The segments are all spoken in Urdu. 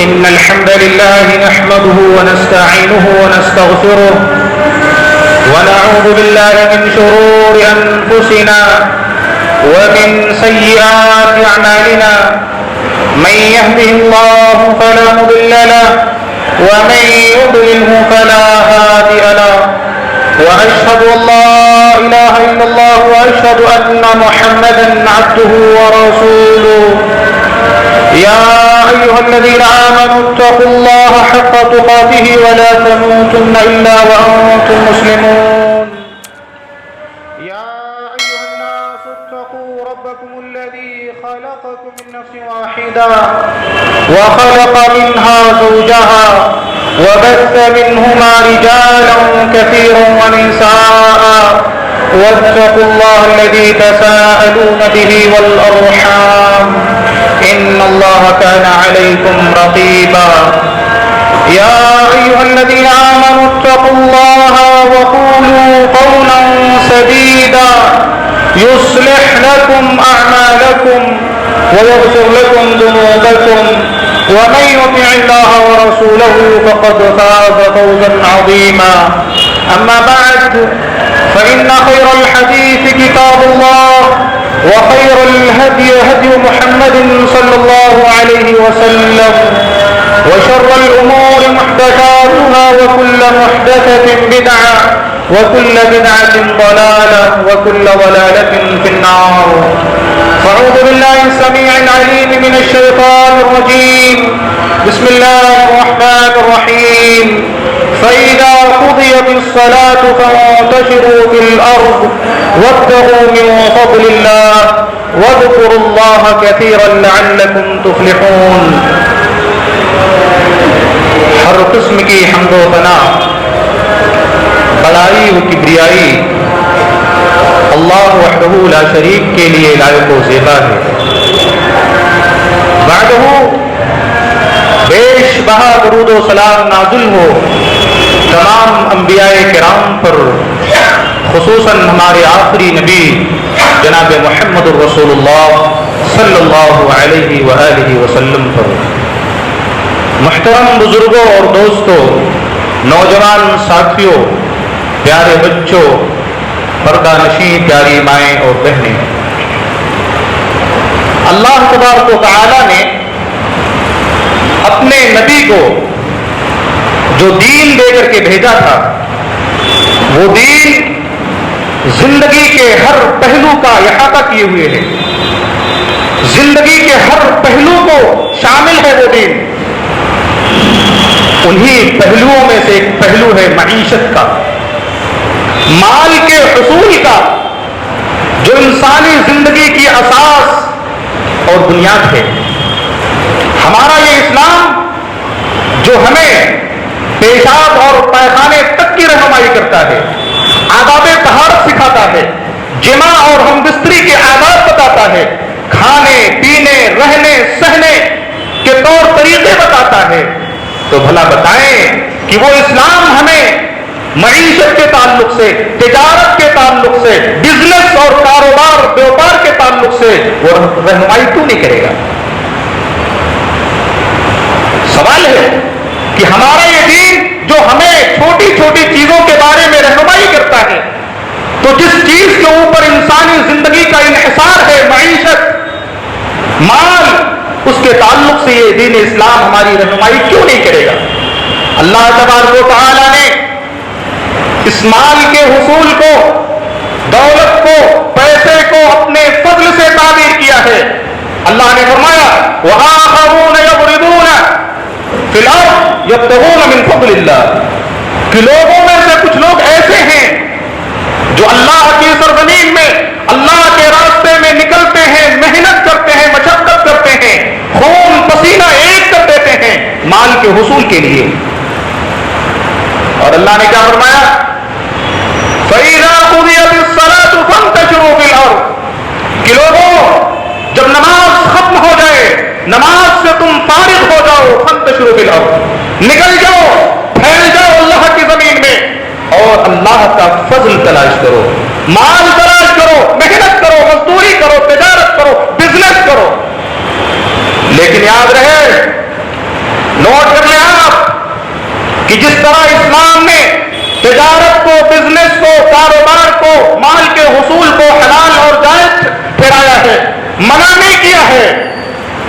إن الحمد لله نحمده ونستعينه ونستغفره ونعوذ بالله من شرور أنفسنا ومن سيئات أعمالنا من يهده الله فلا مضل له ومن يضلله فلا هادي له وأشهد أن لا إله إلا الله وأشهد أن محمدا عبده ورسوله يا أيها الذين آمنوا اتقوا الله حق تقاته ولا تموتن إلا وأنتم مسلمون يا أيها الناس اتقوا ربكم الذي خلقكم من نفس واحدة وخلق منها زوجها وبث منهما رجالا كثيرا ونساء واتقوا الله الذي تساءلون به والأرحام إن الله كان عليكم رقيبا يا أيها الذين آمنوا اتقوا الله وقولوا قولا سديدا يصلح لكم أعمالكم ويغفر لكم ذنوبكم ومن يطع الله ورسوله فقد فاز فوزا عظيما أما بعد فإن خير الحديث كتاب الله وخير الهدي هدي محمد صلى الله عليه وسلم وشر الأمور محدثاتها وكل محدثة بدعة وكل بدعة ضلالة وكل ضلالة في النار فأعوذ بالله السميع العليم من الشيطان الرجيم بسم الله الرحمن الرحيم فإذا قضيت الصلاة فانتشروا في الأرض وابتغوا من فضل الله واذكروا الله كثيرا لعلكم تفلحون. ہر قسم کی حمد و ثنا، بڑائی و کبریائی اللہ وحدہ لا شریک کے لیے لائق و زیبا ہے. بعدہ بیش بہا درود و سلام نازل ہو تمام انبیاء کرام پر، خصوصاً ہمارے آخری نبی جناب محمد الرسول اللہ صلی اللہ علیہ وآلہ وسلم پر. محترم بزرگوں اور دوستوں، نوجوان ساتھیوں، پیارے بچوں، پردہ نشین پیاری مائیں اور بہنیں، اللہ تبارک و تعالی نے اپنے نبی کو جو دین دے کر کے بھیجا تھا، وہ دین زندگی کے ہر پہلو کا احاطہ کیے ہوئے ہے. زندگی کے ہر پہلو کو شامل ہے وہ دین. انہی پہلوؤں میں سے ایک پہلو ہے معیشت کا، مال کے حصول کا، جو انسانی زندگی کی اساس اور بنیاد ہے. ہمارا یہ اسلام جو ہمیں پیشاب اور پیخانے تک کی رہنمائی کرتا ہے، آداب طہارت سکھاتا ہے، جماع اور ہم بستری کے آداب بتاتا ہے، کھانے پینے رہنے سہنے کے طور طریقے بتاتا ہے، تو بھلا بتائیں کہ وہ اسلام ہمیں معیشت کے تعلق سے، تجارت کے تعلق سے، بزنس اور کاروبار بیوپار کے تعلق سے وہ رہنمائی کیوں نہیں کرے گا؟ سوال ہے کہ ہمارا یہ دین جو ہمیں چھوٹی چھوٹی چیزوں کے بارے میں رہنمائی کرتا ہے، تو جس چیز کے اوپر انسانی زندگی کا انحصار ہے، معیشت، مال، اس کے تعلق سے یہ دین اسلام ہماری رہنمائی کیوں نہیں کرے گا؟ اللہ تبارک و تعالی نے اس مال کے حصول کو، دولت کو، پیسے کو اپنے فضل سے تعبیر کیا ہے. اللہ نے فرمایا وَآخَرُونَ يَضْرِبُونَ فِي الْأَرْضِ يَبْتَغُونَ مِنْ فَضْلِ اللَّهِ، کہ لوگوں میں سے کچھ لوگ ایسے ہیں جو اللہ کی سرزمین میں اللہ کے راستے میں نکلتے ہیں، محنت کرتے ہیں، مشقت کرتے ہیں، خون پسینہ ایک کر دیتے ہیں مال کے حصول کے لیے. اور اللہ نے کیا فرمایا فَإِذَا قُضِيَتِ الصَّلَاةُ فَانتَشِرُوا فِي الْأَرْضِ، کہ لوگوں جب نماز ختم ہو جائے، نماز سے تم فارغ ہو جاؤ، فَانتَشِرُوا فِي الْأَرْضِ، نکل جاؤ، پھیل جاؤ اللہ کی زمین میں، اور اللہ کا فضل تلاش کرو، مال تلاش کرو، محنت کرو، مزدوری کرو، تجارت کرو، بزنس کرو. لیکن یاد رہے کہ جس طرح اسلام نے تجارت کو، بزنس کو، کاروبار کو، مال کے حصول کو حلال اور جائز ٹھہرایا ہے، منع نہیں کیا ہے،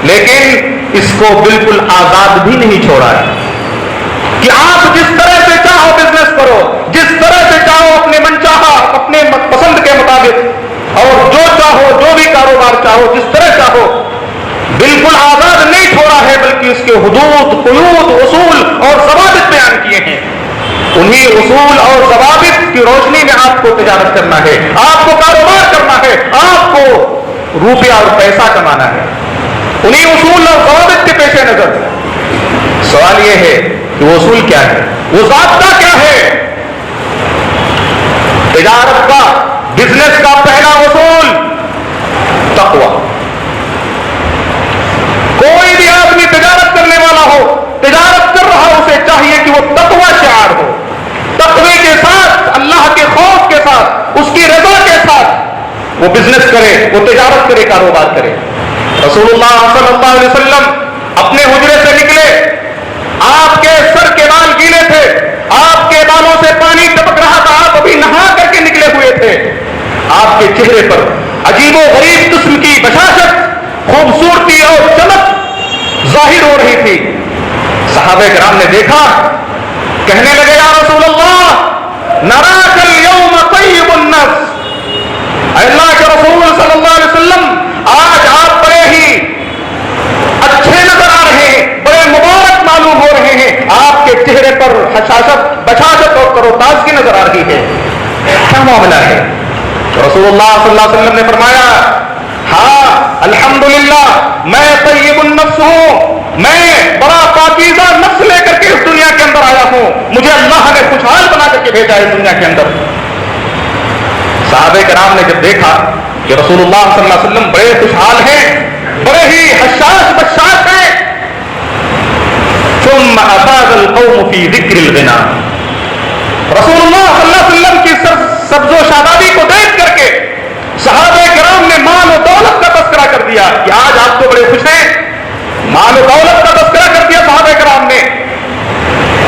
لیکن اس کو بالکل آزاد بھی نہیں چھوڑا ہے کہ آپ جس طرح سے چاہو بزنس کرو، جس طرح سے چاہو اپنے من چاہا، اپنے پسند کے مطابق، اور جو چاہو، جو بھی کاروبار چاہو، جس طرح چاہو، بالکل آزاد نہیں چھوڑا ہے، بلکہ اس کے حدود، قیود، اصول اور ضوابط بیان کیے ہیں۔ انہی اصول اور ضوابط کی روشنی میں آپ کو تجارت کرنا ہے، آپ کو کاروبار کرنا ہے، آپ کو روپیہ اور پیسہ کمانا ہے، انہی اصول اور ضوابط کے پیش نظر سوال یہ ہے کہ وہ اصول کیا ہے، وہ ضابطہ کیا ہے؟ تجارت کا، بزنس کا پہلا اصول تقوی۔ کوئی بھی آدمی تجارت کرنے والا ہو، تجارت کر رہا ہو، اسے چاہیے کہ وہ تقوی شعار ہو، تقوی کے ساتھ، اللہ کے خوف کے ساتھ، اس کی رضا کے ساتھ وہ بزنس کرے، وہ تجارت کرے، کاروبار کرے۔ رسول اللہ صلی اللہ علیہ وسلم اپنے حجرے سے نکلے، آپ کے سر کے بال گیلے تھے، آپ کے بالوں سے پانی ٹپک رہا تھا، آپ ابھی نہا کر کے نکلے ہوئے تھے، آپ کے چہرے پر عجیب و غریب قسم کی بشاشت، خوبصورتی اور چمک ظاہر ہو رہی تھی۔ صحابہ کرام نے دیکھا، کہنے لگے یا رسول اللہ نراک اليوم طیب النفس، اے اللہ کے رسول صلی اللہ علیہ وسلم آج آپ بڑے ہی اچھے نظر آ رہے ہیں، بڑے مبارک معلوم ہو رہے ہیں، آپ کے چہرے پر حشاشت، بشاشت اور تر و تازگی نظر آ رہی ہے، کیا معاملہ ہے؟ رسول اللہ صلی اللہ علیہ وسلم نے فرمایا ہاں الحمدللہ میں طیب النفس ہوں، میں بڑا پاکیزہ نفس لے کر کے اس دنیا کے اندر آیا ہوں، مجھے اللہ نے خوشحال بنا کر کے بھیجا ہے اس دنیا کے اندر۔ صحابہ کرام نے جب دیکھا کہ رسول اللہ صلی اللہ علیہ وسلم بڑے خوشحال ہیں، بڑے ہی حشاش بشاش ہیں، ثم افاض القوم فی ذکر الغنا، رسول اللہ صلی اللہ علیہ وسلم کی سبز و شادابی کو دیکھ کر کے صحابہ کرام نے مال و دولت کا تذکرہ کر دیا کہ آج آپ تو بڑے خوش ہیں، مال و دولت کا تذکرہ کر دیا صحابہ کرام نے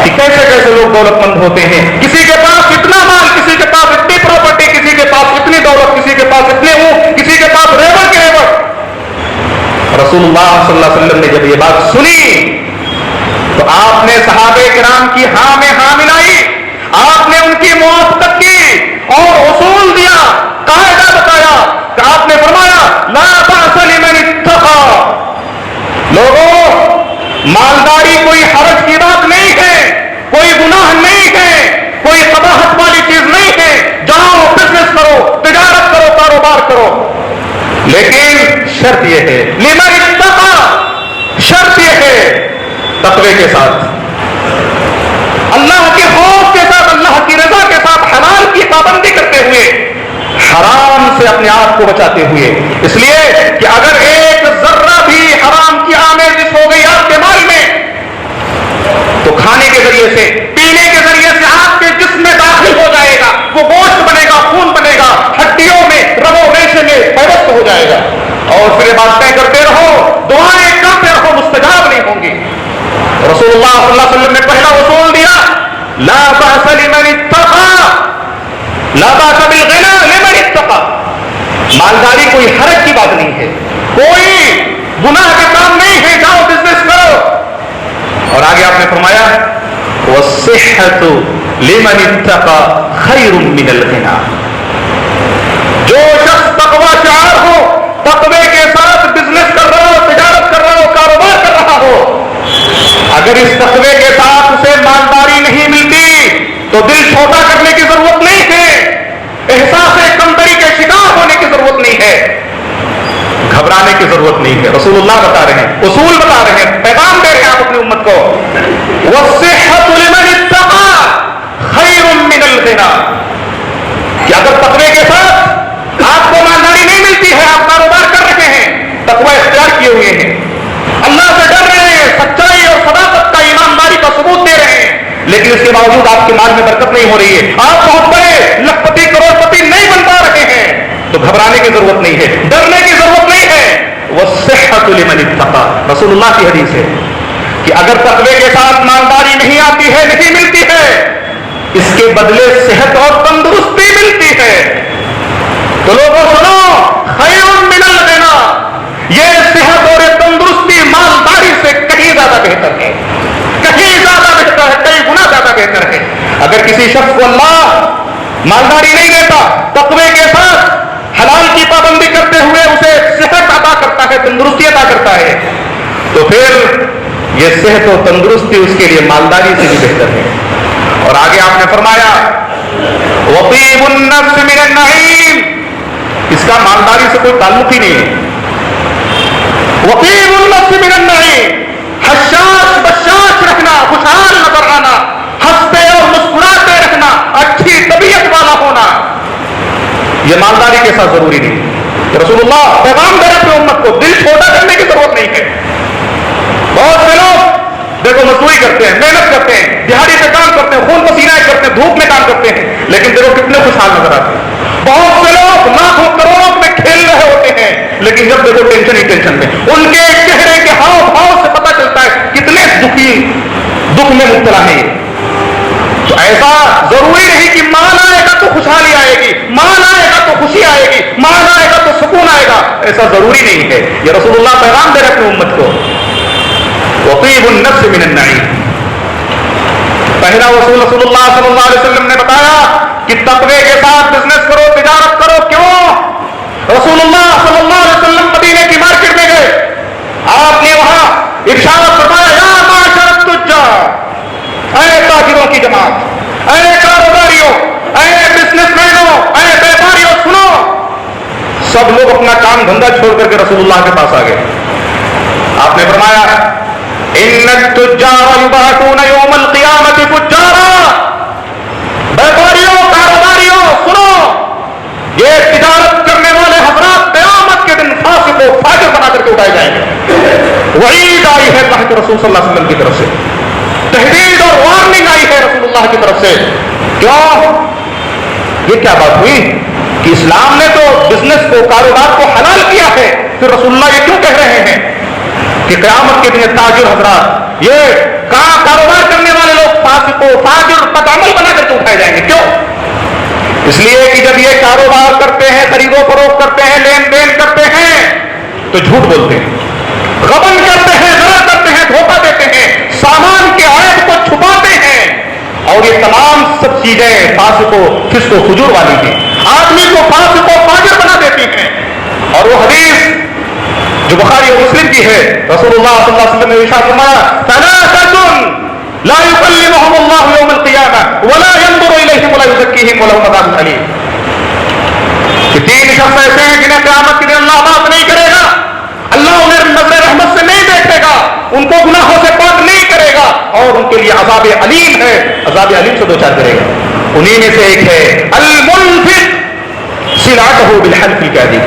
کہ کیسے کیسے لوگ دولت مند ہوتے ہیں، کسی کے پاس اتنا مال، کسی کے پاس اتنی پراپرٹی، کسی کے پاس اتنی دولت، کسی کے پاس اتنے اونٹ، کسی کے پاس ریوڑ کے ریوڑ۔ رسول اللہ صلی اللہ علیہ وسلم نے جب یہ بات سنی تو آپ نے صحابہ کرام کی ہاں میں ہاں ملائی، آپ نے ان کی موافقت کی اور اصول دیا، قاعدہ بتایا کہ آپ نے فرمایا لا بأس لمن اتقى، لوگوں مالداری کوئی حرج کی بات نہیں ہے، کوئی گناہ نہیں ہے، کوئی قباحت والی چیز نہیں ہے، جاؤ بزنس کرو، تجارت کرو، کاروبار کرو، لیکن شرط یہ ہے لمن اتقى، شرط یہ ہے تقوی کے ساتھ، اللہ کے خوف کے ساتھ، اللہ کی رضا کے ساتھ، حلال کی پابندی کرتے ہوئے، حرام سے اپنے آپ کو بچاتے ہوئے، اس لیے کہ اگر ایک ذرہ بھی حرام کی آمیزش ہو گئی آپ کے مال میں تو کھانے کے ذریعے سے، پینے کے ذریعے سے آپ کے جسم میں داخل ہو جائے گا، وہ گوشت بنے گا، خون بنے گا، ہڈیوں میں، رگو ریشے میں پیوست ہو جائے گا، اور پھر باتیں کرتے رہو، دعائیں کرتے رہو، مستجاب نہیں ہوں گی۔ رسول اللہ صلی اللہ علیہ وسلم نے پہلا اصول دیا لا بأس لمن اتقى، لا بأس بالغنى لمن اتقى، مالداری کوئی حرج کی بات نہیں ہے، کوئی گناہ کا کام نہیں ہے، جاؤ بزنس کرو، اور آگے آپ نے فرمایا والصحة لمن اتقى خير من الغنى، جو شخص تقوی شعار ہو، تقوی کے ساتھ بزنس کر رہا ہو، تجارت کر رہا ہو، کاروبار کر رہا ہو، اگر اس تقوی کے ساتھ اسے مالداری نہیں ملتی تو دل چھوٹا کرنے کی ضرورت نہیں ہے، احساس کمتری کے شکار ہونے کی ضرورت نہیں ہے، گھبرانے کی ضرورت نہیں ہے۔ رسول اللہ بتا رہے ہیں، اصول بتا رہے ہیں، پیغام دے رہے ہیں آپ اپنی امت کو، والصحة لمن اتقى خير من الغنى، کہ اگر تقوی کے ساتھ آپ کو مالداری نہیں ملتی ہے، آپ کاروبار کر رہے ہیں، تقوی اختیار کیے ہوئے ہیں، اللہ سے ڈر رہے ہیں، سچائی اور صداقت کا، ایمانداری کا ثبوت دے رہے ہیں، لیکن اس کے باوجود آپ کے مال میں برکت نہیں ہو رہی ہے، آپ بہت بڑے لکھپتی کروڑ پتی نہیں بن پا رہے ہیں، تو گھبرانے کی ضرورت نہیں ہے، ڈرنے کی ضرورت نہیں ہے۔ والصحة لمن اتقى، رسول اللہ کی حدیث ہے، کہ اگر تقوی کے ساتھ مالداری نہیں آتی ہے، نہیں ملتی ہے، اس کے بدلے صحت اور تندرستی ملتی ہے. تو لوگوں سنو، خیر من الغنا، یہ صحت اور یہ تندرستی مالداری سے کہیں زیادہ بہتر ہے، کہیں زیادہ بہتر ہے، کئی گنا زیادہ بہتر ہے. اگر کسی شخص کو اللہ مالداری نہیں دیتا، تقوی کے ساتھ حلال کی پابندی کرتے ہوئے اسے صحت عطا کرتا ہے، تندرستی عطا کرتا ہے، تو پھر یہ صحت و تندرستی اس کے لیے مالداری سے بھی بہتر ہے. اور آگے آپ نے فرمایا وطیب النفس من النعیم، اس کا مالداری سے کوئی تعلق ہی نہیں ہے. وطیب النفس من النعیم، حشاش بشاش رہنا، خوشحال نظر آنا، ہنستے اور مسکراتے رہنا، اچھی طبیعت والا ہونا، یہ مالداری کے ساتھ ضروری نہیں. رسول اللہ پیغام دے رہے اپنی امت کو، دل چھوٹا کرنے کی ضرورت نہیں ہے. بہت سے لوگ دیکھو مزدوری کرتے ہیں، محنت کرتے ہیں، دیہڑی پہ کام کرتے ہیں، خون پسینہ کرتے ہیں، دھوپ میں کام کرتے ہیں، لیکن دیکھو کتنے خوشحال نظر آتے ہیں. بہت سے لوگ لاکھوں کروڑوں میں کھیل رہے ہوتے ہیں، لیکن جب دیکھو ٹینشن ہی ٹینشن میں، ان کے چہرے کے ہاؤ بھاؤ سے پتہ چلتا ہے کتنے دکھ میں مبتلا ہے. تو ایسا ضروری نہیں کہ مال آئے گا تو خوشحالی آئے گی، مال آئے گا تو خوشی آئے گی، مال آئے گا تو سکون آئے گا، ایسا ضروری نہیں ہے. یہ رسول اللہ پیغام دے رہے اپنی امت کو، وطیب النفس من النعیم. پہلا رسول اللہ صلی اللہ علیہ وسلم نے بتایا کہ تقوی کے ساتھ بزنس کرو، تجارت کرو. کیوں؟ رسول اللہ صلی اللہ علیہ وسلم مدینے کی مارکیٹ میں گئے، آپ نے وہاں ارشاد فرمایا یا معاشر التجار، اے تاجروں کی جماعت، اے کاروباریوں، اے بزنس مینوں، اے بیپاریوں، سنو. سب لوگ اپنا کام دھندا چھوڑ کر کے رسول اللہ کے پاس آ گئے. آپ نے فرمایا ان التجار یبعثون یوم القیامت فجارا، بیپاریوں، کاروباریوں، سنو، یہ تجارت کرنے والے حضرات قیامت کے دن فاسق و فاجر بنا کر کے اٹھائے جائیں گے. وعید آئی ہے اللہ کے رسول صلی اللہ علیہ وسلم کی طرف سے، تحدید اور وارننگ آئی ہے رسول اللہ کی طرف سے. کیوں؟ یہ کیا بات ہوئی کہ اسلام نے تو بزنس کو، کاروبار کو حلال کیا ہے، پھر رسول اللہ یہ کیوں کہہ رہے ہیں کہ قیامت کے دن تاجر حضرات، یہ کاروبار کرنے والے لوگ فاسق و فاجر بدعمل بنا کر کے اٹھائے جائیں گے؟ کیوں؟ اس لیے کہ جب یہ کاروبار کرتے ہیں، خرید و فروخت کرتے ہیں، لین دین کرتے ہیں، تو جھوٹ بولتے ہیں، غبن کرتے ہیں، غلط کرتے ہیں، دھوکہ دیتے ہیں، سامان کے عیب کو چھپاتے ہیں، اور یہ تمام سب چیزیں فاسق و فسق و فجور والی ہیں، آدمی کو فاسق و فاجر بنا دیتی ہیں. اور وہ حدیث جو بخاری اور مسلم کی ہے، رسول اللہ صلی اللہ علیہ وسلم نے ارشاد فرمایا ثلاثة لا يكلمهم الله يوم القيامة ولا ينظر إليهم ولا يزكيهم ولهم عذاب أليم. کہ تین شخص ایسے ہیں جنہیں قیامت کے دن اللہ بات نہیں کرے گا، اللہ انہیں نظر رحمت سے نہیں دیکھے گا، ان کو گناہوں سے پاک نہیں کرے گا، اور ان کے لیے عذاب علیم ہے، عذاب علیم سے دوچار کرے گا. انہی میں سے ایک ہے المنفق سلعته بالحلف الكاذب،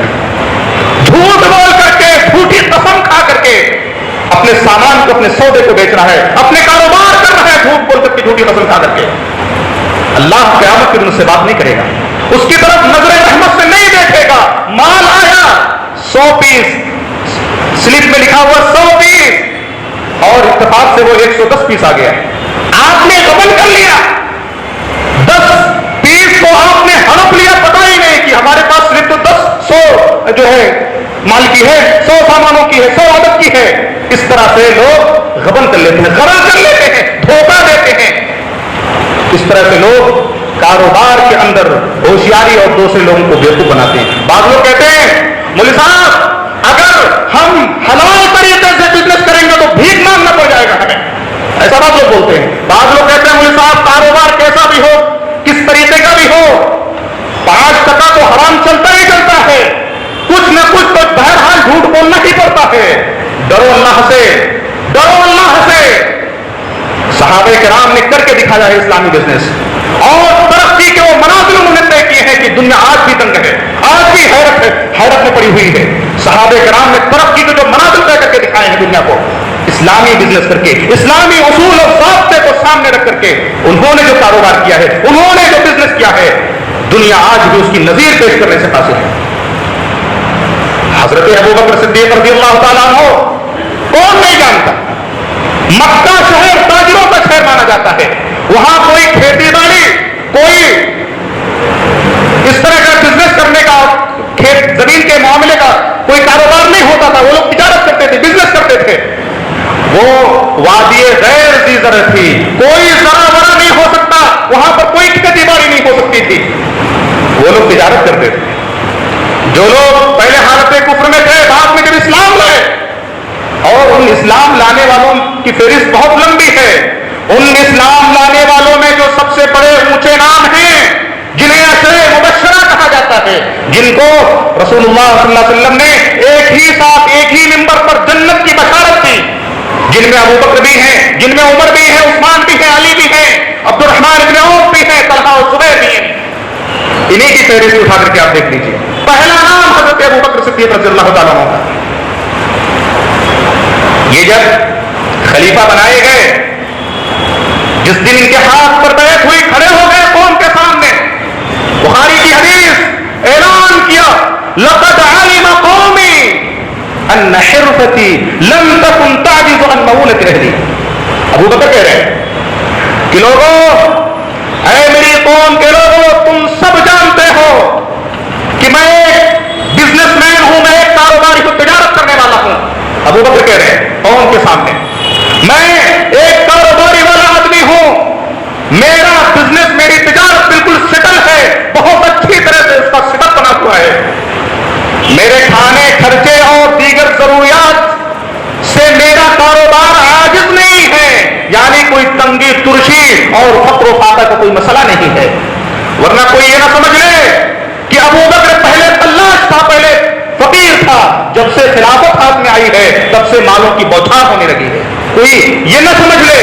جھوٹ بول کر کے، جھوٹی قسم کھا کر کے اپنے سامان کو، اپنے سودے کو بیچ رہا ہے، اپنے کاروبار کر رہا ہے جھوٹ بول کر کے، جھوٹی قسم کھا کر کے. اللہ قیامت کے دن سے بات نہیں کرے گا، اس کی طرف نظر رحمت سے نہیں دیکھے گا. مال آیا 100 پیس، سلپ میں لکھا ہوا 100 پیس، اور اتفاق سے وہ 110 پیس آ گیا. آپ نے غبن کر لیا، 10 پیس کو آپ نے ہڑپ لیا، پتا ہی نہیں کہ ہمارے پاس صرف تو 100 جو ہے مال کی ہے، 100 سامانوں کی ہے، 100 عدد کی ہے. اس طرح سے لوگ غبن کر لیتے ہیں، غرض کر لیتے ہیں، دھوکہ دیتے ہیں. اس طرح سے لوگ کاروبار کے اندر ہوشیاری اور دوسرے لوگوں کو بیوقوف بناتے ہیں. بعض لوگ کہتے ہیں مولوی صاحب اگر ہم حلال طریقے سے بزنس کریں گے تو بھیک مانگنا پڑ جائے گا ہمیں، ایسا بعض لوگ بولتے ہیں. بعض لوگ کہتے ہیں مولوی صاحب کاروبار کیسا بھی ہو، کس طریقے کا بھی ہو، 5% تو حرام چلتا ہی چلتا ہے، کچھ نہ کچھ تو بہرحال جھوٹ بولنا ہی پڑتا ہے. ڈرو اللہ سے، ڈرو اللہ سے. صحابہ کرام نے کر کے دکھایا ہے اسلامی بزنس، اور ترقی کے وہ منازل انہوں نے طے کیے ہیں کہ دنیا آج بھی دنگ ہے، آج بھی حیرت میں پڑی ہوئی ہے. صحابہ کرام نے ترقی کے جو منازل طے کر کے دکھائے ہیں دنیا کو، اسلامی بزنس کر کے، اسلامی اصول اور ضابطے کو سامنے رکھ کر کے انہوں نے جو کاروبار کیا ہے، انہوں نے جو بزنس کیا ہے، دنیا آج بھی اس کی نظیر پیش کرنے سے قاصر ہے. حضرت ابوبکر صدیق رضی اللہ تعالیٰ عنہ کون نہیں جانتا، مکہ شہر تاجروں کا شہر مانا جاتا ہے. وہاں کوئی کھیتی باڑی، کوئی اس طرح کا بزنس کرنے کا، کھیت زمین کے معاملے کا کوئی کاروبار نہیں ہوتا تھا. وہ لوگ تجارت کرتے تھے، بزنس کرتے تھے. وہ وادی غیر ذی زرع تھی، کوئی زرع ورع نہیں ہو سکتا، وہاں پر کوئی کھیتی باڑی نہیں ہو سکتی تھی. وہ لوگ تجارت کرتے تھے. جو لوگ پہلے حالت کفر میں تھے، بعد میں جب اسلام لائے، اور ان اسلام لانے والوں کی فہرست بہت لمبی ہے. ان اسلام لانے والوں میں جو سب سے بڑے اونچے نام ہیں، جنہیں عشرہ مبشرہ کہا جاتا ہے، جن کو رسول اللہ صلی اللہ علیہ وسلم نے ایک ہی ساتھ ایک ہی ممبر پر جنت کی بشارت دی، جن میں ابو بکر بھی ہیں، جن میں عمر بھی ہے، عثمان بھی ہے، علی بھی ہے، عبد الرحمن بن عوف بھی ہے، طلحہ اور زبیر بھی ہیں. انہیں کی فہرست اٹھا کر کے آپ دیکھ لیجیے. پہلا نام حضرت ابو بکر صدیق رضی اللہ تعالیٰ عنہ کا. یہ جب خلیفہ بنائے گئے، جس دن ان کے ہاتھ پر بیعت ہوئی، کھڑے ہو گئے قوم کے سامنے. بخاری کی حدیث، اعلان کیا لقد علم قومی ان حرفتي لم تكن تعجز عن مؤونة اهلي. ابو بکر کہہ رہے ہیں کہ لوگوں، اے میری قوم کے لوگوں، تم سب جانتے ہو کہ میں ایک بزنس مین ہوں، میں ایک کاروباری ہوں، تجارت کرنے والا ہوں. ابو بکر کہہ رہے ہیں قوم کے سامنے، میں ایک کاروباری والا آدمی ہوں، میرا بزنس، میری تجارت بالکل سیٹل ہے، بہت اچھی طرح سے اس کا سیٹ اپ بنا ہوا ہے. میرے کھانے خرچے اور دیگر ضروریات سے میرا کاروبار عاجز نہیں ہے، یعنی کوئی تنگی ترشی اور فقر و فاقہ کا کوئی مسئلہ نہیں ہے. ورنہ کوئی یہ نہ سمجھ لے کہ ابو بکر پہلے فلاس تھا، پہلے فقیر تھا، جب سے خلافت ہاتھ میں آئی ہے تب سے مالوں کی بوچھار ہونے لگی ہے. کوئی یہ نہ سمجھ لے.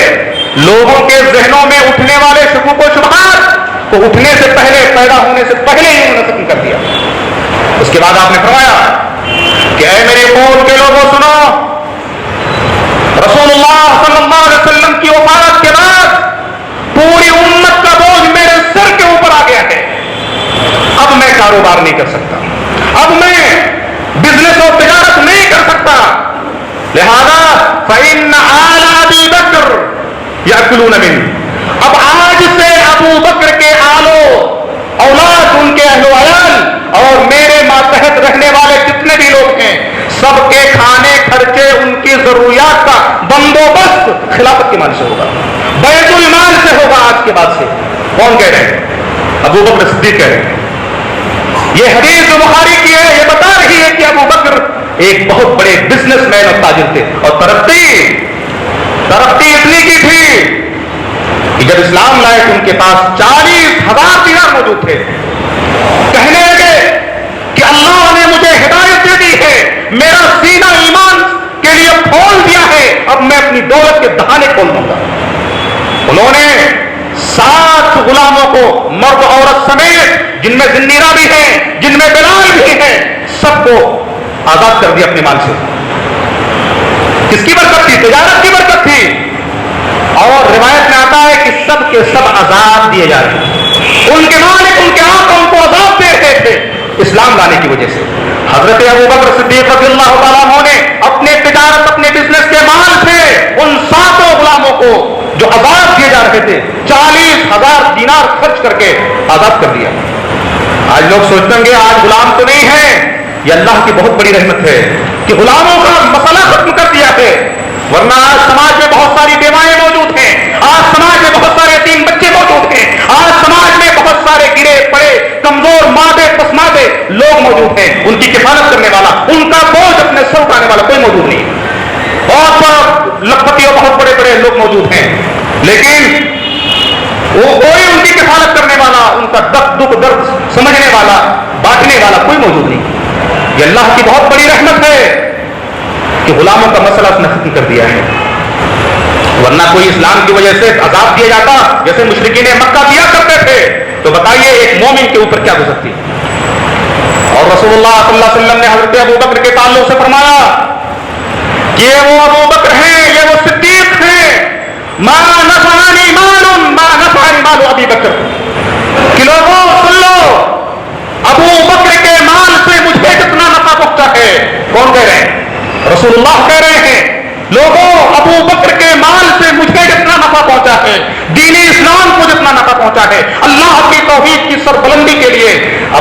لوگوں کے ذہنوں میں اٹھنے والے شکوک و شبہات کو اٹھنے سے پہلے، پیدا ہونے سے پہلے ہی انہوں نے ختم کر دیا. اس کے بعد آپ نے فرمایا کہ اے میری قوم کے لوگوں سنو، رسول اللہ صلی اللہ علیہ وسلم کی وفات کے بعد پوری امت کا بوجھ میرے سر کے اوپر آ گیا ہے. اب میں کاروبار نہیں کر سکتا، اب میں بزنس اور تجارت نہیں کر سکتا. لہذا فإن آل ابی بکر یأکلون منہ. اب آج سے ابو بکر کے آلو اولاد، ان کے اہل و عیال اور میرے ماتحت رہنے والے جتنے بھی لوگ ہیں، سب کے کھانے خرچے، ان کی ضروریات کا بندوبست خلافت کے مال سے ہوگا، بیت المال سے ہوگا آج کے بعد سے. کون کہہ رہے ہیں؟ ابو بکر صدیق کہہ رہے ہیں. یہ حدیث جو بخاری کی ہے، یہ بتا رہی ہے کہ ابو بکر ایک بہت بڑے بزنس مین اور تاجر تھے، اور ترقی اتنی کی تھی کہ جب اسلام لائے تو ان کے پاس 40,000 دینار موجود تھے. کہنے لگے کہ اللہ نے مجھے ہدایت دے دی ہے، میرا سینہ ایمان کے لیے کھول دیا ہے، اب میں اپنی دولت کے دہانے کھول دوں گا. انہوں نے 7 غلاموں کو، مرد عورت سمیت، جن میں ذنیرہ بھی ہیں، جن میں بلال بھی ہیں، سب کو آزاد کر دیا اپنے مال سے. کس کی برکت تھی؟ تجارت کی برکت تھی. اور روایت میں آتا ہے کہ سب کے سب آزاد دیے جا رہے ہیں. ان کے مالک، ان کے آقا ان کو آزاد دے رہے تھے اسلام لانے کی وجہ سے. حضرت ابو بکر صدیق رضی اللہ تعالیٰ عنہ نے اپنے تجارت، اپنے بزنس کے مال سے ان 7 غلاموں کو جو آزاد دیے جا رہے تھے 40,000 دینار خرچ کر کے آزاد کر دیا. آج لوگ سوچتے ہیں کہ آج غلام تو نہیں ہے. یہ اللہ کی بہت بڑی رحمت ہے کہ غلاموں کا مسئلہ ختم کر دیا ہے. ورنہ آج سماج میں بہت ساری بیوائیں موجود ہیں، آج سماج میں بہت سارے یتیم بچے موجود ہیں، آج سماج میں بہت سارے گرے پڑے کمزور مادے پسمادے لوگ موجود ہیں. ان کی کفالت کرنے والا، ان کا بوجھ اپنے سر اٹھانے والا کوئی موجود نہیں. بہت بڑا لکھپتی اور بہت بڑے بڑے لوگ موجود ہیں، لیکن وہ کوئی ان کی کفالت کرنے والا، ان کا دکھ درد سمجھنے والا، بانٹنے والا کوئی موجود نہیں. یہ اللہ کی بہت بڑی رحمت ہے کہ غلاموں کا مسئلہ اس نے ختم کر دیا ہے. ورنہ کوئی اسلام کی وجہ سے عذاب دیا جاتا جیسے مشرکین مکہ دیا کرتے تھے، تو بتائیے ایک مومن کے اوپر کیا گزرتی. اور رسول اللہ صلی اللہ علیہ وسلم نے حضرت ابو بکر کے تعلق سے فرمایا کہ یہ وہ ابو بکر ہیں، یہ وہ صدیق ہیں، ما نفعنی مال ابی بکر. کہ لوگوں سن لو، ابو بکر کے مال سے مجھے کتنا نفع پہنچا ہے. کون کہہ رہے ہیں؟ رسول اللہ کہہ رہے ہیں. لوگوں، ابو بکر کے مال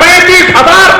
35,000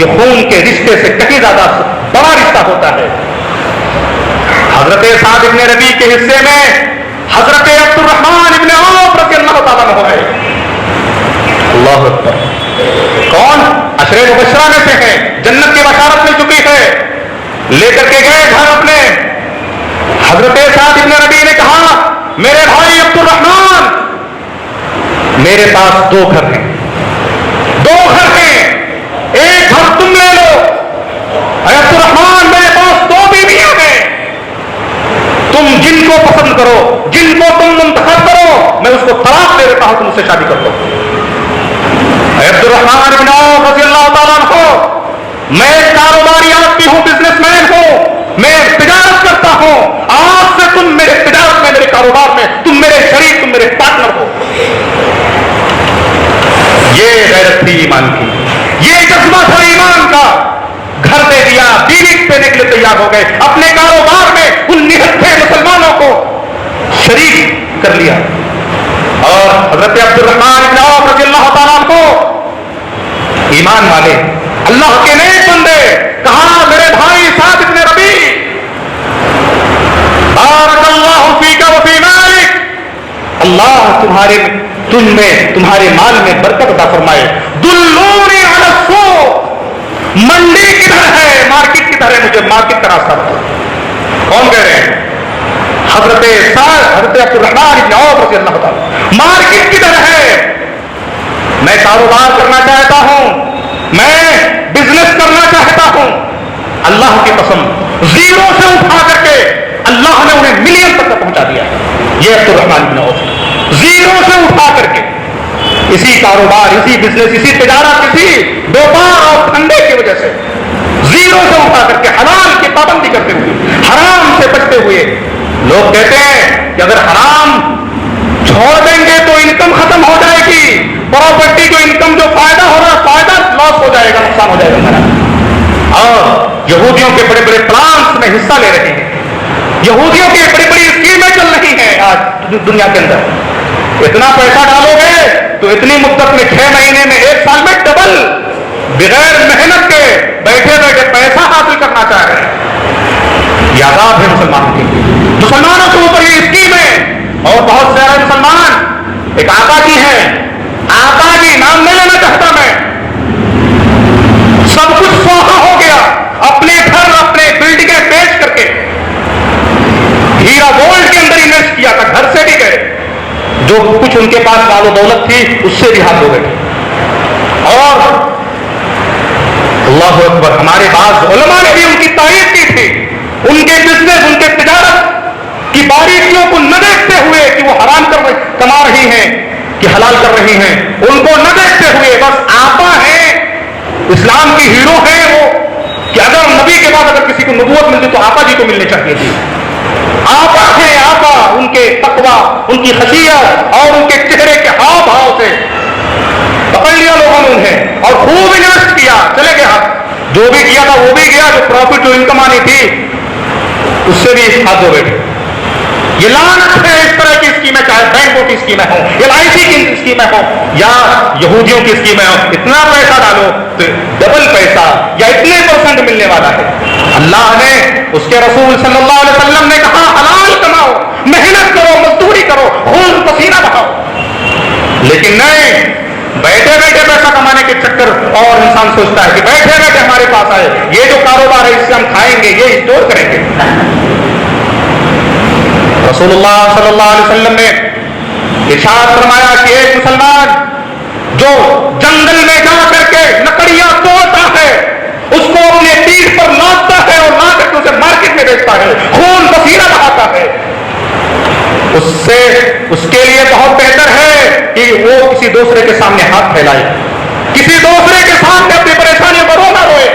یہ خون کے رشتے سے کہیں زیادہ بڑا رشتہ ہوتا ہے. حضرت سعد ابن ربیع کے حصے میں حضرت عبد الرحمن ابن عوف رضی اللہ تعالیٰ عنہ ہے. اللہ اکبر. کون؟ عشرے مبشرہ میں سے ہیں, جنت کی بشارت مل چکی ہے. لے کر کے گئے گھر اپنے. حضرت سعد ابن ربیع نے کہا میرے بھائی عبد الرحمن میرے پاس 2 گھر ہیں, 2 گھر ہیں, ایک گھر تم لے لو. عبد الرحمن میرے پاس 2 بیویاں ہیں, تم جن کو پسند کرو, جن کو تم منتخب کرو, میں اس کو طلاق دے دیتا ہوں, تم اس سے شادی کر دو. عبد الرحمن بن عوف رضی اللہ تعالیٰ عنہ, میں ایک کاروباری آدمی ہوں, بزنس مین ہوں, میں تجارت کرتا ہوں, آج سے تم میرے تجارت میں, میرے کاروبار میں تم میرے شریک, تم میرے پارٹنر ہو. یہ غیرت تھی ایمان کی, یہ جذبہ تھا ایمان کا. گھر دے دیا, بیوی دینے کے لیے تیار ہو گئے, اپنے کاروبار میں ان نہتھے مسلمانوں کو شریک کر لیا. اور حضرت عبد الرحمن بن عوف رضی اللہ تعالیٰ عنہ ایمان والے, اللہ کے نیک بندے, کہا میرے بھائی سعد ابن ربیع بارک اللہ فیک وفی مالک, اللہ تم میں تمہارے مال میں برکت عطا فرمائے. دلونی علی السوق, منڈی کدھر ہے, مارکیٹ کدھر ہے, مجھے مارکیٹ کا راستہ بتاؤ. کون کہہ رہے ہیں؟ حضرت عبد الرحمن بن عوف رضی اللہ تعالیٰ. مارکیٹ کدھر ہے؟ میں کاروبار کرنا چاہتا ہوں, میں بزنس کرنا چاہتا ہوں. اللہ کی قسم, زیرو سے اٹھا کر کے اللہ نے انہیں ملین تک پہنچا دیا. یہ عبد الرحمن بن عوف زیرو سے اٹھا کر کے اسی کاروبار, اسی بزنس, اسی تجارت, اسی بیوپار اور دھندے کی وجہ سے زیرو سے اٹھا کر کے حلال کی پابندی کرتے ہوئے, حرام سے بچتے ہوئے. لوگ کہتے ہیں کہ اگر حرام چھوڑ دیں گے تو انکم ختم ہو جائے گی, پراپرٹی جو انکم جو فائدہ ہو رہا ہے فائدہ لاس ہو جائے گا, نقصان ہو جائے گا ہمارا. اور یہودیوں کے بڑے بڑے پلانس میں حصہ لے رہے ہیں, یہودیوں کی بڑی بڑی اسکیمیں چل رہی ہیں آج دنیا کے اندر. اتنا پیسہ ڈالو گے تو اتنی مدت میں 6 مہینے میں 1 سال میں ڈبل, بغیر محنت کے بیٹھے بیٹھے پیسہ حاصل کرنا چاہ رہے ہیں. یہ عذاب ہے مسلمانوں کے لیے. مسلمانوں کے اوپر یہ اسکیم ہے. اور بہت سارے مسلمان, ایک آقا جی ہیں, آقا جی نام نہیں لینا چاہتا میں, سب کچھ سوہا ہو گیا, اپنے گھر اپنے بلڈنگیں بیچ کر کے ہیرا گولڈ کے اندر انویسٹ کیا تھا, گھر سے بھی گئے, جو کچھ ان کے پاس مال و دولت تھی اس سے بھی ہاتھ ہو گئے. اور اللہ اکبر, ہمارے بعض علماء نے بھی ان کی تعریف کی تھی, ان کے بزنس, ان کے تجارت کی باریکیوں کو نہ دیکھتے ہوئے کہ وہ حرام کما رہی ہیں کہ حلال کر رہی ہیں, ان کو نہ دیکھتے ہوئے بس آپا ہیں, اسلام کی ہیرو ہیں وہ, کہ اگر نبی کے بعد اگر کسی کو نبوت ملتی تو آپا جی کو ملنی چاہیے تھی. آپا ہیں آپا, ان کے تقویٰ, ان کی خشیت اور ان کے چہرے کے ہاؤ بھاؤ سے پکڑ لیا لوگوں نے انہیں, اور خوب انویسٹ کیا, چلے گئے ہاتھ, جو بھی کیا تھا وہ بھی گیا, جو پروفٹ جو انکم آنی تھی اس سے بھی ہاتھ دھو بیٹھے. یہ لعنت ہے اس طرح کی اسکیمیں, چاہے بینکوں کی اسکیمیں ہوں, LIC کی اسکیمیں ہوں یا یہودیوں کی اسکیمیں ہوں. اتنا پیسہ ڈالو تو ڈبل پیسہ یا اتنے % ملنے والا ہے. اللہ نے, اس کے رسول صلی اللہ علیہ وسلم نے کہا حلال کماؤ, محنت کرو, مزدوری کرو, خون پسینہ بہاؤ. لیکن نہیں, بیٹھے بیٹھے پیسہ کمانے کے چکر, اور انسان سوچتا ہے کہ بیٹھے بیٹھے ہمارے پاس آئے, یہ جو کاروبار ہے اس سے ہم کھائیں گے, یہ اسٹور کریں گے. رسول اللہ صلی اللہ علیہ وسلم نے ارشاد فرمایا کہ ایک مسلمان جو جنگل میں جا کر کے لکڑیاں توڑتا ہے, اس کو اپنے پیٹھ پر لادتا ہے اور لا کر کے اسے مارکیٹ میں بیچتا ہے, خون پسینہ بہاتا ہے, اس کے لیے بہت بہتر ہے کہ وہ کسی دوسرے کے سامنے ہاتھ پھیلائے, کسی دوسرے کے سامنے اپنی پریشانیوں پر رو نہ روئے.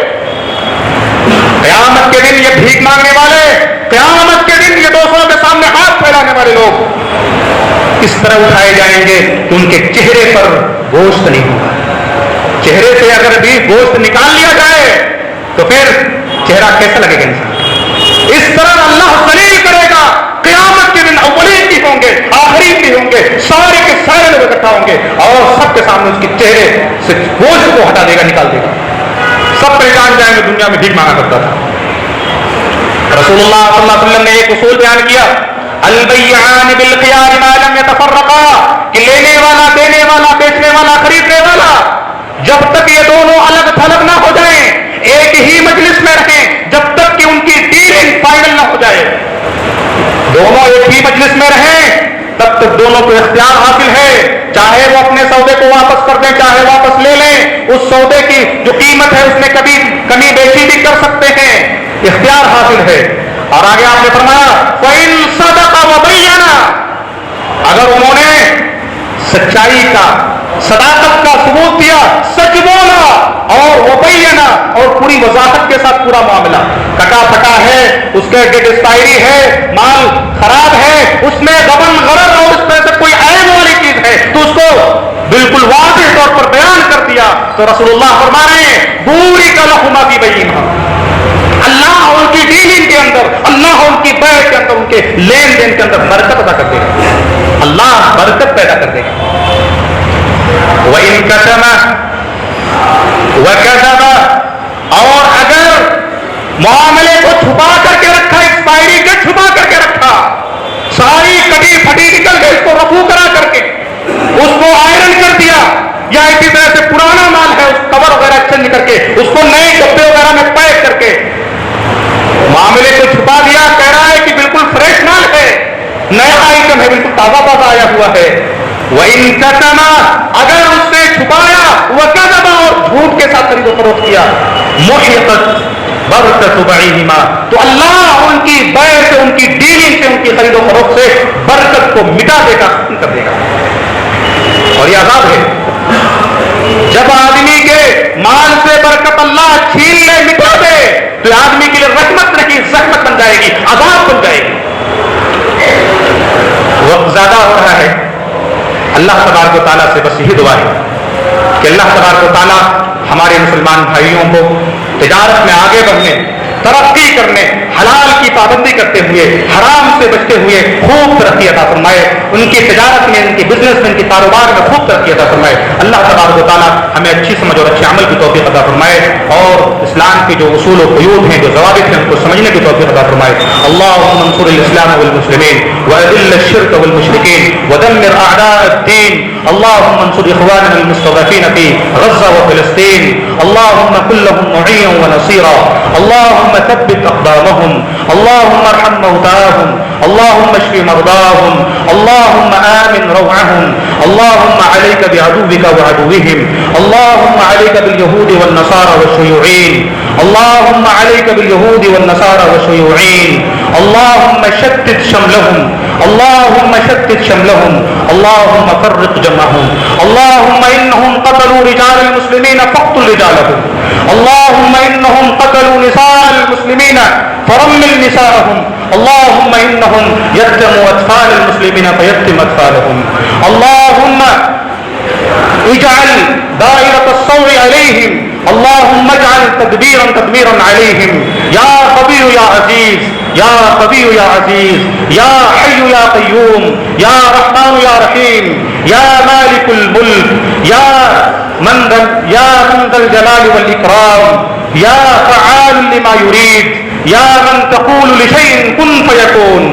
قیامت کے دن یہ بھیک مانگنے والے, قیامت کے دن یہ دوسروں کے سامنے ہاتھ پھیلانے والے لوگ اس طرح اٹھائے جائیں گے کہ ان کے چہرے پر گوشت نہیں ہوگا. چہرے سے اگر بھی گوشت نکال لیا جائے تو پھر چہرہ کیسا لگے گا انسان. اس طرح اللہ ذلیل کرے گا. قیامت کے دن اولین بھی ہوں گے, آخرین بھی ہوں گے, سارے کے سارے لوگ اکٹھا ہوں گے اور سب کے سامنے اس کے چہرے سے گوشت کو ہٹا دے گا, نکال دے گا. سب پہچان جائیں گے دنیا میں بھیک مانگا کرتا تھا. رسول اللہ صلی اللہ علیہ وسلم نے ایک اصول بیان کیا, البیعان بالخیار ما لم یتفرقا, کہ لینے والا, دینے والا, بیچنے والا, خریدنے والا, جب تک یہ دونوں الگ تھلگ نہ ہو جائیں, ایک ہی مجلس میں رہیں, جب تک کہ ان کی ڈیلنگ فائنل نہ ہو جائے, دونوں ایک ہی مجلس میں رہیں تب تک دونوں کو اختیار حاصل ہے, چاہے وہ اپنے سودے کو واپس کر دیں, چاہے واپس لے لیں, اس سودے کی جو قیمت ہے اس میں کبھی کمی بیشی بھی کر سکتے ہیں, اختیار حاصل ہے. اور آگے آپ نے فرمایا فَإِن صَدَقَ وَبَيَّنَ, اگر انہوں نے سچائی کا, صداقت کا ثبوت دیا, سچ بولا, اور وبینا, اور پوری وضاحت کے ساتھ پورا معاملہ, کٹا پھٹا ہے, اس کے ڈیٹ ایکسپائری ہے, مال خراب ہے, اس میں غبن غرض اور اس میں سے کوئی عیب والی چیز ہے, تو اس کو بالکل واضح طور پر بیان کر دیا, تو رسول اللہ فرما رہے ہیں بورک لہما فی بیعہما, اللہ ان کی ڈیلنگ کے اندر, اللہ ان کی بیع کے اندر, ان کے لین دین کے اندر برکت ادا کر دے گا, اللہ برکت پیدا کر دے گا. وَإِن كَتَمَ وَكَذَبَ, اور اگر معاملے کو چھپا کر کے رکھا, ایکسپائری ڈیٹ چھپا کر کے رکھا, ساری کٹی پھٹی نکل گئی, اس کو رفو کرا کر کے اس کو آئرن کر دیا, یا اسی طرح سے پرانا مال ہے اس کور وغیرہ ایکسچینج کر کے اس کو نئے ڈبے وغیرہ میں پیک کر کے معاملے کو چھپا دیا, کہہ رہا ہے کہ بالکل فریش مال ہے, نیا آئٹم ہے, بالکل تازہ تازہ آیا ہوا ہے. وَإِن كَتَمَ, اگر اس سے چھپایا, وَكَذَبَ, اور جھوٹ کے ساتھ خرید و فروخت کیا, مُحِقَتْ بَرْكَتُ بَيْعِهِمَا, تو اللہ ان کی بیع سے, ان کی ڈیلنگ سے, ان کی خرید و فروخت سے برکت کو مٹا دے گا, ختم کر دے گا. اور یہ عذاب ہے, جب آدمی کے مال سے برکت اللہ چھین لے, مٹا دے, تو آدمی کے لیے رحمت نہیں, زحمت بن جائے گی, عذاب بن جائے گی. وقت زیادہ ہو رہا ہے, اللہ تبارک و تعالیٰ سے بس یہی دعا ہے کہ اللہ تبارک و تعالیٰ ہمارے مسلمان بھائیوں کو تجارت میں آگے بڑھنے, ترقی کرنے, حلال کی پابندی کرتے ہوئے, حرام سے بچتے ہوئے خوب ترقی عطا فرمائے, ان کی تجارت میں, ان کی بزنس میں, ان کی کاروبار میں خوب ترقی عطا فرمائے. اللہ تبارک و تعالیٰ ہمیں اچھی سمجھ اور اچھے عمل کی توفیق عطا فرمائے, اور اسلام کے جو اصول و قیود ہیں, جو ضوابط ہیں, ان کو سمجھنے کی توفیق عطا فرمائے. اللہم انصر الاسلام والمسلمین واذل الشرک والمشرکین ودمر اعداء الدین. اللہم انصر اخواننا المستضعفین فی غزہ وفلسطین. اللہم کن لهم معینا ونصیرا. اللہم ثبت اقدامهم. اللهم ارحم موتاهم. اللهم اشف مرضاهم. اللهم آمن روعهم. اللهم عليك بعدوك وعدوهم. اللهم عليك باليهود والنصارى والشيوعين. اللهم عليك باليهود والنصارى والشيوعين. اللهم شتت شملهم. اللهم شتت شملهم. اللهم فرق جمعهم. اللهم إنهم قتلوا رجال المسلمين فاقتل رجالهم. اللهم إنهم قتلوا نساء المسلمين فرمل نساءهم. اللهم إنهم يتموا أطفال المسلمين فيتم أطفالهم. اللهم اجعل دائرة الصوع عليهم. اللهم اجعل تدبيرا تدميرا عليهم. يا قوي يا عزيز, يا قوي يا عزيز, يا حي يا قيوم, يا رحمن يا رحيم, يا مالك الملك, يا من ذا الجلال والإكرام, يا فعال لما يريد, يا من تقول لشيء كن فيكون,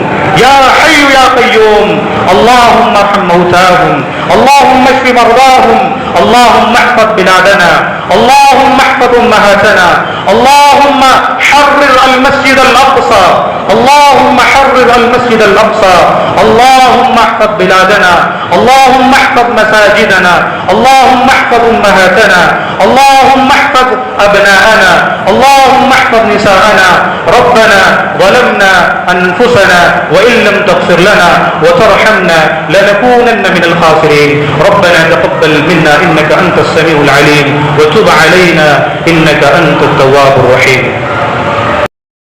يا حي يا قيوم. اللهم ارحم موتاهم. اللهم اشف مرضاهم. اللهم احفظ بلادنا. اللهم احفظ امهاتنا. اللهم حرر المسجد الاقصى. اللهم حرر المسجد الاقصى. اللهم احفظ بلادنا. اللهم احفظ مساجدنا. اللهم احفظ امهاتنا. اللهم احفظ ابناءنا. اللهم احفظ نساءنا. ربنا ظلمنا انفسنا وان لم تغفر لنا وترحمنا لنكونن من الخاسرين. ربنا تقبل منا انك انت السميع العليم وتب علينا انك انت التواب الرحيم.